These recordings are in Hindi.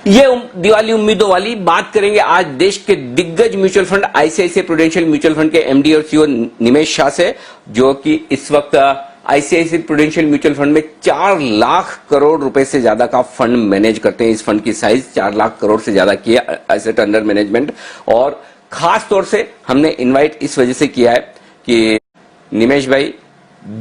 ये दिवाली उम्मीदों वाली बात करेंगे आज देश के दिग्गज mutual fund ICICI prudential mutual fund के एमडी और सीईओ निमेश शाह से, जो कि इस वक्त आईसीआईसीआई प्रूडेंशियल म्यूचुअल फंड में 4 लाख करोड़ रुपए से ज्यादा का फंड मैनेज करते हैं। इस फंड की साइज 4 लाख करोड़ से ज्यादा की है एसेट अंडर मैनेजमेंट। और खास तौर से हमने इन्वाइट इस वजह से किया है कि निमेश भाई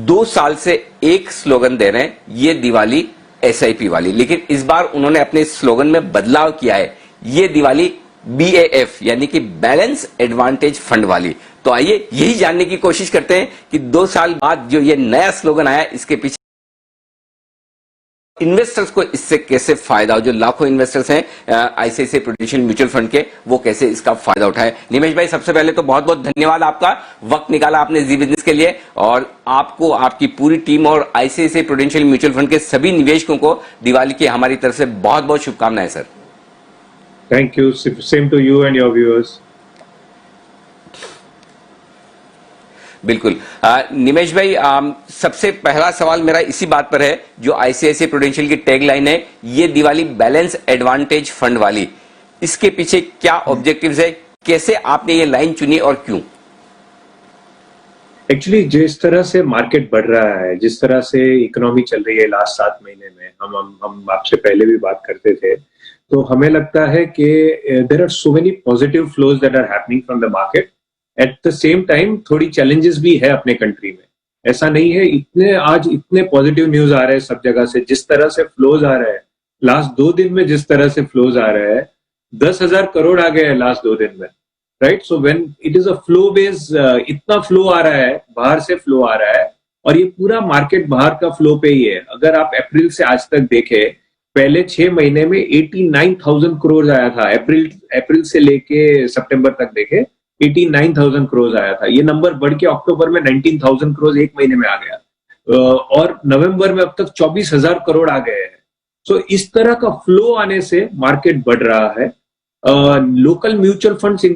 2 साल से एक स्लोगन दे रहे हैं, ये दिवाली एसआईपी वाली, लेकिन इस बार उन्होंने अपने स्लोगन में बदलाव किया है, ये दिवाली बीएएफ यानी कि बैलेंस एडवांटेज फंड वाली। तो आइए यही जानने की कोशिश करते हैं कि 2 साल बाद जो ये नया स्लोगन आया, इसके पीछे इन्वेस्टर्स को इससे कैसे फायदा हो, जो लाखों इन्वेस्टर्स हैं आईसीआईसीआई प्रूडेंशियल म्यूचुअल फंड के, वो कैसे इसका फायदा उठाए। निमेश भाई, सबसे पहले तो बहुत बहुत धन्यवाद, आपका वक्त निकाला आपने जी बिजनेस के लिए, और आपको, आपकी पूरी टीम और आईसीआईसीआई प्रूडेंशियल म्यूचुअल फंड के सभी निवेशकों को दिवाली की हमारी तरफ से बहुत बहुत शुभकामनाएं sir. Thank you, same to you and your viewers. बिल्कुल। निमेश भाई, सबसे पहला सवाल मेरा इसी बात पर है, जो आईसीआईसीआई प्रूडेंशियल की टैगलाइन है, ये दिवाली बैलेंस एडवांटेज फंड वाली, इसके पीछे क्या ऑब्जेक्टिव्स है, कैसे आपने ये लाइन चुनी और क्यों? एक्चुअली जिस तरह से मार्केट बढ़ रहा है, जिस तरह से इकोनॉमी चल रही है लास्ट 7 महीने में, हम आपसे पहले भी बात करते थे, तो हमें लगता है कि there are so many positive flows that are happening from the market. At the same time थोड़ी चैलेंजेस भी है अपने कंट्री में। ऐसा नहीं है, आज इतने पॉजिटिव न्यूज आ रहे हैं सब जगह से, जिस तरह से फ्लोज आ रहे हैं लास्ट 2 दिन में, जिस तरह से फ्लोज आ रहे हैं, 10,000 करोड़ आ गए हैं लास्ट 2 दिन में, right. So when it is a flow base, इतना फ्लो आ रहा है, बाहर से फ्लो आ रहा है, और ये पूरा मार्केट बाहर का फ्लो पे ही है। अगर आप अप्रैल से आज तक देखें, पहले 6 महीने में 89,000 करोड़ आया था। अप्रैल से लेके सितंबर तक देखे 89,000 करोड़ आया था। ये नंबर बढ़ के अक्टूबर में 19,000 करोड़ एक महीने में आ गया, और नवंबर में अब तक 24,000 करोड़ आ गए हैं। सो इस तरह का फ्लो आने से मार्केट बढ़ रहा है। लोकल म्यूचुअल फंड्स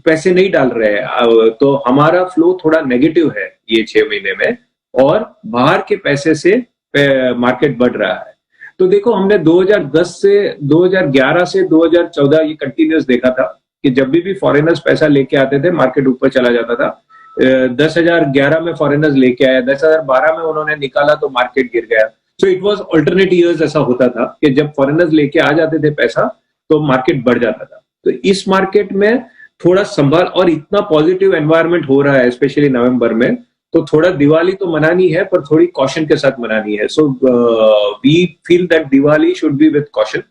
पैसे नहीं डाल रहे हैं, तो हमारा फ्लो थोड़ा नेगेटिव है ये 6 महीने में, और बाहर के पैसे से मार्केट बढ़ रहा है। तो देखो, हमने 2010 से 2011 से 2014 ये कंटिन्यूस देखा था कि जब भी फॉरेनर्स पैसा लेके आते थे, मार्केट ऊपर चला जाता था। 10,011 में फॉरेनर्स लेके आया, 10,012 में उन्होंने निकाला तो मार्केट गिर गया। So it was alternate years. ऐसा होता था कि जब फॉरेनर्स लेके आ जाते थे पैसा, तो मार्केट बढ़ जाता था। तो इस मार्केट में थोड़ा संभाल, और इतना पॉजिटिव एनवायरनमेंट हो रहा है स्पेशली नवंबर में, तो थोड़ा दिवाली तो मनानी है, पर थोड़ी कॉशन के साथ मनानी है। So we feel that Diwali should be with caution.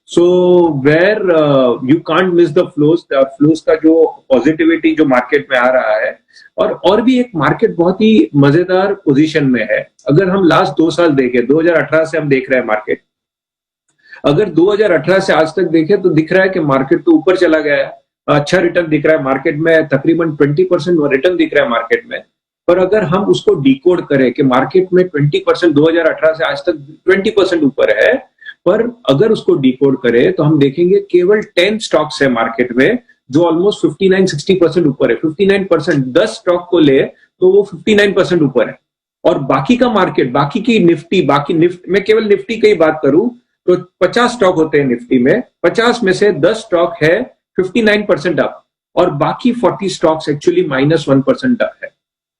So where you can't miss the flows का जो पॉजिटिविटी जो मार्केट में आ रहा है। और भी एक मार्केट बहुत ही मजेदार पोजीशन में है। अगर हम लास्ट 2 साल देखें, 2018 से हम देख रहे हैं मार्केट, अगर 2018 से आज तक देखें तो दिख रहा है कि मार्केट तो ऊपर चला गया है, अच्छा रिटर्न दिख रहा है मार्केट में, तकरीबन 20% रिटर्न दिख रहा है मार्केट में। पर अगर हम उसको डिकोड करें कि मार्केट में 20% 2018 से आज तक 20% ऊपर है, पर अगर उसको डिकोड करें तो हम देखेंगे केवल 10 स्टॉक्स है मार्केट में जो ऑलमोस्ट 59-60% ऊपर है। 59%, 10 स्टॉक को ले तो वो 59% ऊपर है। और बाकी का मार्केट, बाकी की निफ्टी, मैं केवल निफ्टी की बात करूं तो 50 स्टॉक होते हैं निफ्टी में, 50 में से 10 स्टॉक है 59% अप, और बाकी 40 स्टॉक्स एक्चुअली -1% अप है।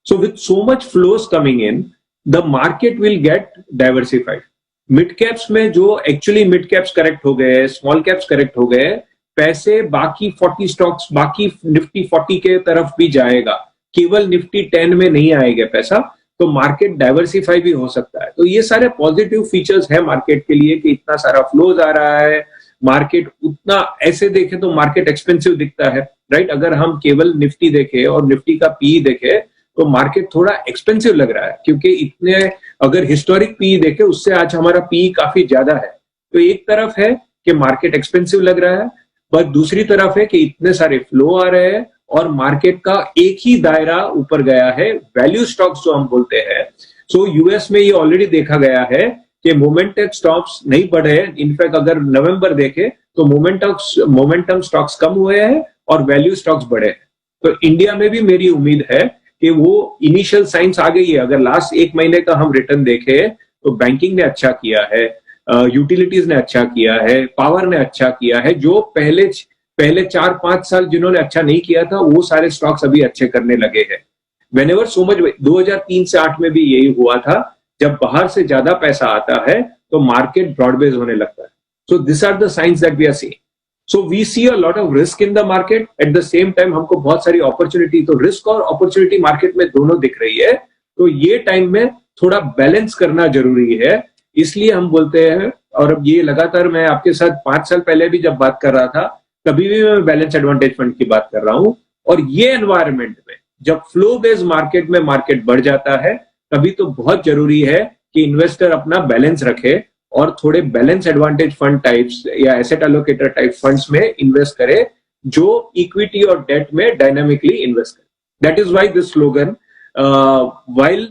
So with so much flows coming in, the market will get diversified. Mid caps में जो एक्चुअली मिड कैप्स करेक्ट हो गए, स्मॉल कैप्स करेक्ट हो गए, पैसे बाकी 40 स्टॉक्स, बाकी निफ्टी 40 के तरफ भी जाएगा, केवल निफ्टी 10 में नहीं आएगा पैसा। तो मार्केट डाइवर्सिफाई भी हो सकता है। तो ये सारे पॉजिटिव फीचर्स है मार्केट के लिए कि इतना सारा फ्लोज आ रहा है। मार्केट उतना, ऐसे देखें तो मार्केट एक्सपेंसिव दिखता है, राइट। अगर हम केवल निफ्टी देखें और निफ्टी का पी देखें तो मार्केट थोड़ा एक्सपेंसिव लग रहा है, क्योंकि इतने, अगर हिस्टोरिक पी देखें उससे आज हमारा पी काफी ज्यादा है। तो एक तरफ है कि मार्केट एक्सपेंसिव लग रहा है, पर दूसरी तरफ है कि इतने सारे फ्लो आ रहे हैं और मार्केट का एक ही दायरा ऊपर गया है, वैल्यू स्टॉक्स जो हम बोलते हैं। सो यूएस में ये ऑलरेडी देखा गया है कि मोमेंटम स्टॉक्स नहीं बढ़े। इनफैक्ट अगर नवंबर देखे तो मोमेंटम स्टॉक्स कम हुए हैं और वैल्यू स्टॉक्स बढ़े हैं। तो इंडिया में भी मेरी उम्मीद है कि वो इनिशियल साइंस आ गई है। अगर लास्ट 1 महीने का हम रिटर्न देखें तो बैंकिंग ने अच्छा किया है, यूटिलिटीज ने अच्छा किया है, पावर ने अच्छा किया है। जो पहले 4-5 साल जिन्होंने अच्छा नहीं किया था, वो सारे स्टॉक्स अभी अच्छे करने लगे हैं। वेनेवर सो मच 2003 से 8 में भी यही हुआ था, जब बाहर से ज्यादा पैसा आता है तो मार्केट ब्रॉडबेज होने लगता है। So this are the signs that we are seeing. So we see a lot of risk in the market, at the same time हमको बहुत सारी अपॉर्चुनिटी, तो रिस्क और अपॉर्चुनिटी मार्केट में दोनों दिख रही है। तो ये टाइम में थोड़ा बैलेंस करना जरूरी है, इसलिए हम बोलते हैं। और अब ये लगातार मैं आपके साथ 5 साल पहले भी जब बात कर रहा था, कभी भी मैं बैलेंस एडवांटेज फंड की बात कर रहा हूं। और ये एनवायरमेंट में जब फ्लो बेस्ड मार्केट में मार्केट बढ़ जाता है, तभी तो बहुत जरूरी है कि इन्वेस्टर अपना बैलेंस रखे और थोड़े बैलेंस एडवांटेज फंड टाइप्स या एसेट एलोकेटर टाइप फंड्स में इन्वेस्ट करे, जो इक्विटी और डेट में डायनामिकली इन्वेस्ट करे। That is why this slogan, while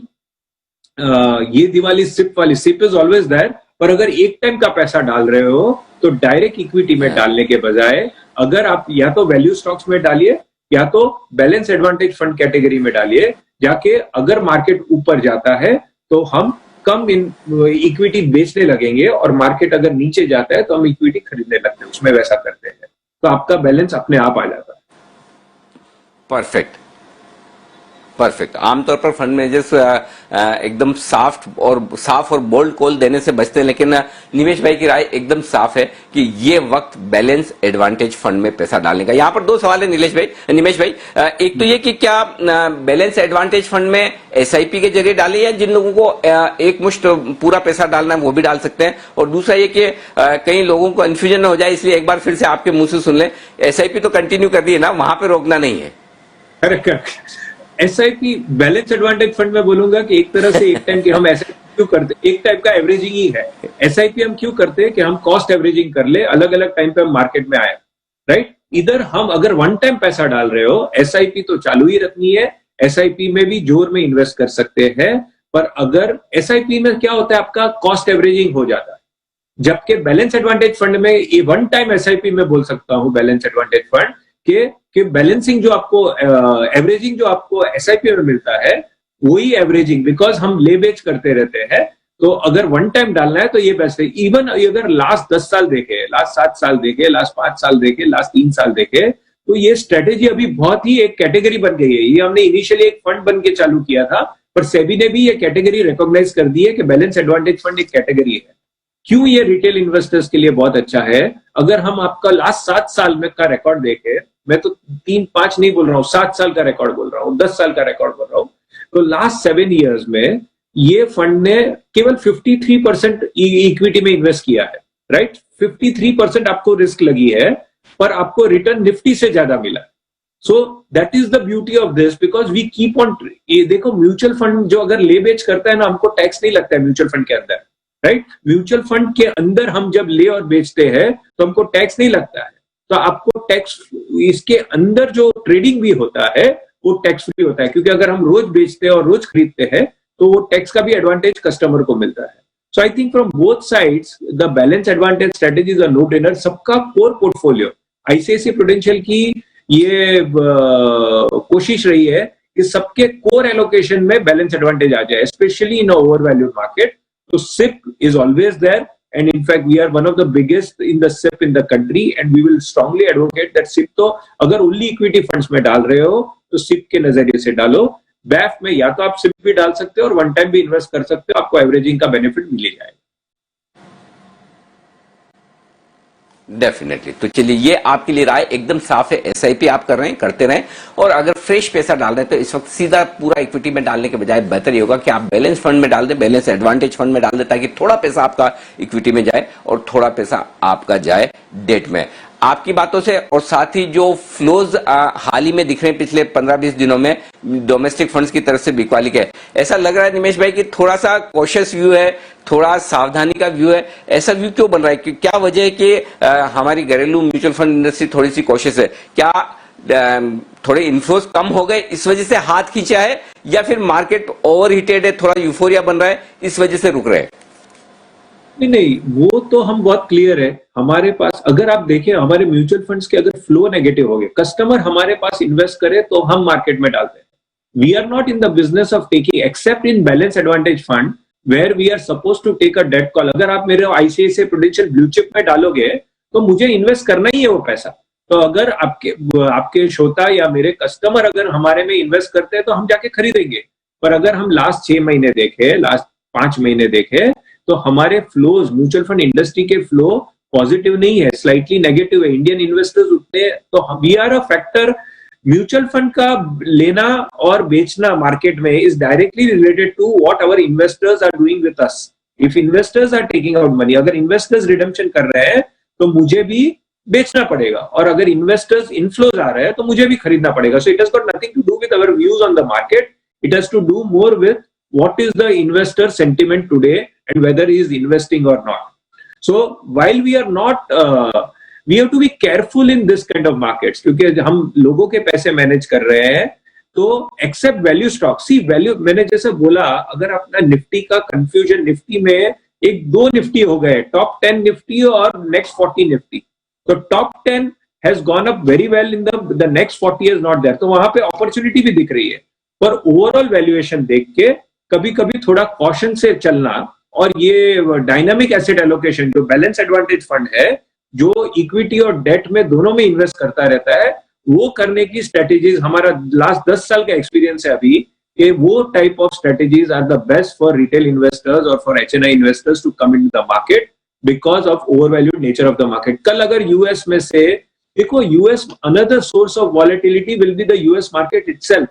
ये दिवाली सिप वाली, सिप इज ऑलवेज देयर, पर अगर एक टाइम का पैसा डाल रहे हो तो डायरेक्ट इक्विटी में डालने के बजाय अगर आप या तो वैल्यू स्टॉक्स में डालिए या तो बैलेंस एडवांटेज फंड कैटेगरी में डालिए, जाके अगर मार्केट ऊपर जाता है तो हम कम इक्विटी बेचने लगेंगे, और मार्केट अगर नीचे जाता है तो हम इक्विटी खरीदने लगते हैं, उसमें वैसा करते हैं। तो आपका बैलेंस अपने आप आ जाता है। Perfect, perfect. आमतौर पर फंड मैनेजर्स एकदम साफ और बोल्ड कॉल देने से बचते हैं, लेकिन निमेश भाई की राय एकदम साफ है कि ये वक्त बैलेंस एडवांटेज फंड में पैसा डालने का। यहां पर दो सवाल है निमेश भाई। एक तो ये कि क्या बैलेंस एडवांटेज फंड में एसआईपी के जरिए डाले, या जिन लोगों को एक मुश्त पूरा पैसा डालना है वो भी डाल सकते हैं? और दूसरा ये कि कई लोगों को कंफ्यूजन हो जाए, इसलिए एक बार फिर से आपके मुंह से सुन लें, एसआईपी तो कंटिन्यू कर दी है ना, वहां पर रोकना नहीं है? एसआईपी बैलेंस एडवांटेज फंड में बोलूंगा कि एक तरह से एक टाइम की हम एसआईपी क्यों करते, एक टाइप का एवरेजिंग ही है। एसआईपी हम क्यों करते हैं कि हम कॉस्ट एवरेजिंग कर ले, अलग अलग टाइम पे हम मार्केट में आए, राइट। इधर हम अगर वन टाइम पैसा डाल रहे हो, एसआईपी तो चालू ही रखनी है, एसआईपी में भी जोर में इन्वेस्ट कर सकते हैं। पर अगर एसआईपी में क्या होता है, आपका कॉस्ट एवरेजिंग हो जाता है, जबकि बैलेंस एडवांटेज फंड में ये वन टाइम एसआईपी में बोल सकता हूं बैलेंस एडवांटेज फंड कि बैलेंसिंग जो आपको एवरेजिंग जो आपको एसआईपी में मिलता है, वही एवरेजिंग, बिकॉज हम ले बेच करते रहते हैं। तो अगर वन टाइम डालना है तो ये बेस्ट है। इवन अगर लास्ट 10 साल देखे, लास्ट 7 साल देखे, लास्ट 5 साल देखे, लास्ट 3 साल देखे, तो ये स्ट्रेटेजी अभी बहुत ही एक कैटेगरी बन गई है। ये हमने इनिशियली एक फंड बन के चालू किया था, पर सेबी ने भी ये कैटेगरी रिकॉग्नाइज कर दी है कि बैलेंस एडवांटेज फंड एक कैटेगरी है। क्यों ये रिटेल इन्वेस्टर्स के लिए बहुत अच्छा है? अगर हम आपका लास्ट 7 साल में का रिकॉर्ड देखें, मैं तो 3-5 नहीं बोल रहा हूं, 7 साल का रिकॉर्ड बोल रहा हूं, 10 साल का रिकॉर्ड बोल रहा हूं, तो लास्ट 7 ईयर्स में ये फंड ने केवल 53% इक्विटी में इन्वेस्ट किया है, राइट। 53% आपको रिस्क लगी है, पर आपको रिटर्न निफ्टी से ज्यादा मिला। So that is the beauty of this, because we keep on. ये देखो, म्यूचुअल फंड जो अगर ले बेच करता है ना, हमको टैक्स नहीं लगता है म्यूचुअल फंड के अंदर, राइट। म्यूचुअल फंड के अंदर हम जब ले और बेचते हैं तो हमको टैक्स नहीं लगता है। तो आपको टैक्स, इसके अंदर जो ट्रेडिंग भी होता है वो टैक्स फ्री होता है, क्योंकि अगर हम रोज बेचते हैं और रोज खरीदते हैं तो वो टैक्स का भी एडवांटेज कस्टमर को मिलता है। So I think from both sides the balance advantage strategies are no brainer. सबका कोर पोर्टफोलियो, आईसीआईसीआई प्रूडेंशियल की ये कोशिश रही है कि सबके कोर एलोकेशन में बैलेंस एडवांटेज आ जाए, specially in over valued market. So SIP is always there, and in fact we are one of the biggest in the SIP in the country, and we will strongly advocate that SIP तो अगर only equity funds में डाल रहे हो तो SIP के नजरिए से डालो। बैफ में या तो आप SIP भी डाल सकते हो और वन टाइम भी इन्वेस्ट कर सकते हो, आपको एवरेजिंग का बेनिफिट मिल जाएगा। डेफिनेटली। तो चलिए, ये आपके लिए राय एकदम साफ है, एसआईपी आप कर रहे हैं, करते रहें। और अगर फ्रेश पैसा डाल रहे हैं तो इस वक्त सीधा पूरा इक्विटी में डालने के बजाय बेहतर ये होगा कि आप बैलेंस फंड में डाल दें, बैलेंस एडवांटेज फंड में डाल दें, ताकि थोड़ा पैसा आपका इक्विटी में जाए और थोड़ा पैसा आपका जाए डेट में। आपकी बातों से और साथ ही जो फ्लोज हाल ही में दिख रहे हैं पिछले 15-20 दिनों में डोमेस्टिक फंड्स की तरफ से बिकवाली के, ऐसा लग रहा है निमेश भाई कि थोड़ा सा कॉशियस व्यू है, थोड़ा सावधानी का व्यू है। ऐसा व्यू क्यों बन रहा है? क्या वजह है कि हमारी घरेलू म्यूचुअल फंड इंडस्ट्री थोड़ी सी कॉशियस है? क्या थोड़े इन्फ्लोज कम हो गए इस वजह से हाथ खींचा है, या फिर मार्केट ओवर हीटेड है, थोड़ा यूफोरिया बन रहा है इस वजह से रुक रहे हैं? नहीं, वो तो हम बहुत क्लियर है। हमारे पास अगर आप देखें, हमारे म्यूचुअल फंड्स के अगर फ्लो नेगेटिव हो गए, कस्टमर हमारे पास इन्वेस्ट करे तो हम मार्केट में डालते हैं। We are not in the business of taking, except in balance advantage fund, where we are suppose to take a debt call. अगर आप मेरे आईसीआईसीआई प्रूडेंशियल ब्लू चिप में डालोगे तो मुझे इन्वेस्ट करना ही है वो पैसा। तो अगर आपके श्रोता या मेरे कस्टमर अगर हमारे में इन्वेस्ट करते हैं तो हम जाके खरीदेंगे। पर अगर हम लास्ट 6 महीने देखें, लास्ट 5 महीने देखें, तो हमारे फ्लोज, म्यूचुअल फंड इंडस्ट्री के फ्लो पॉजिटिव नहीं है, स्लाइटली नेगेटिव है। इंडियन इन्वेस्टर्स उतने, तो we are a factor. Mutual fund का लेना और बेचना मार्केट में is directly related to what our investors are doing with us. If investors are taking out money, अगर इन्वेस्टर्स रिडेम्पशन कर रहे हैं तो मुझे भी बेचना पड़ेगा, और अगर इन्वेस्टर्स इनफ्लोज आ रहे हैं तो मुझे भी खरीदना पड़ेगा। So it has got nothing to do with our views on the market, it has to do more with what is the investor sentiment today and whether he is investing or not. So while we are not we have to be careful in this kind of markets, क्योंकि हम लोगों के पैसे मैनेज कर रहे हैं। तो एक्सेप्ट वैल्यू स्टॉक, सी वैल्यू, मैंने जैसे बोला, अगर अपना निफ्टी का कंफ्यूजन, निफ्टी में दो निफ्टी हो गए, टॉप 10 निफ्टी और नेक्स्ट 40 निफ्टी। तो top 10 has gone up very well, in the next 40 is not there. तो वहां पे अपॉर्चुनिटी भी दिख रही है, पर ओवरऑल वैल्यूएशन देख के कभी कभी थोड़ा कॉशन से चलना। और ये डायनामिक एसेट एलोकेशन, जो बैलेंस एडवांटेज फंड है, जो इक्विटी और डेट में दोनों में इन्वेस्ट करता रहता है, वो करने की स्ट्रेटेजीज, हमारा लास्ट 10 साल का एक्सपीरियंस है अभी, कि वो type of strategies are the best for retail investors और for HNI investors to come in the market because of overvalued nature of the market. कल अगर यूएस में से देखो, US another source of volatility will be the US market itself.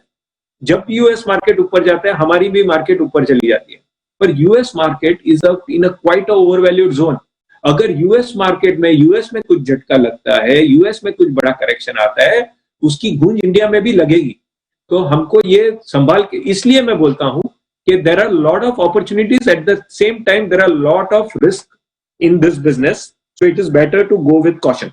जब यूएस मार्केट ऊपर जाता है, हमारी भी मार्केट ऊपर चली जाती है। पर US market is in a quite overvalued zone. अगर यूएस मार्केट में, यूएस में कुछ झटका लगता है, यूएस में कुछ बड़ा करेक्शन आता है, उसकी गूंज इंडिया में भी लगेगी। तो हमको ये संभाल के, इसलिए मैं बोलता हूं कि there are lot of opportunities, at the same time there are lot of risk in this business, so it is better to go with caution.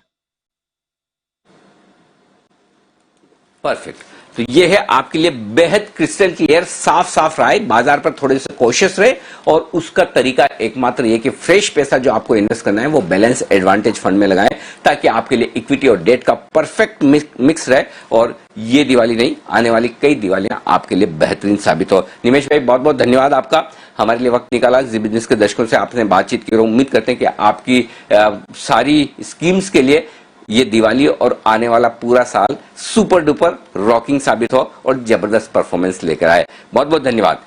Perfect. तो ये है आपके लिए बेहद क्रिस्टल क्लियर, साफ साफ राय। बाजार पर थोड़े से कॉशियस रहे, और उसका तरीका एकमात्र ये कि फ्रेश पैसा जो आपको इन्वेस्ट करना है वो बैलेंस एडवांटेज फंड में लगाएं, ताकि आपके लिए इक्विटी और डेट का परफेक्ट मिक्स रहे, और ये दिवाली नहीं, आने वाली कई दिवालियां आपके लिए बेहतरीन साबित हो। निमेश भाई, बहुत बहुत धन्यवाद आपका, हमारे लिए वक्त निकाला। जी बिजनेस के दर्शकों से आपने बातचीत की, और उम्मीद करते हैं कि आपकी सारी स्कीम्स के लिए ये दिवाली और आने वाला पूरा साल सुपर डुपर रॉकिंग साबित हो और जबरदस्त परफॉर्मेंस लेकर आए। बहुत बहुत धन्यवाद।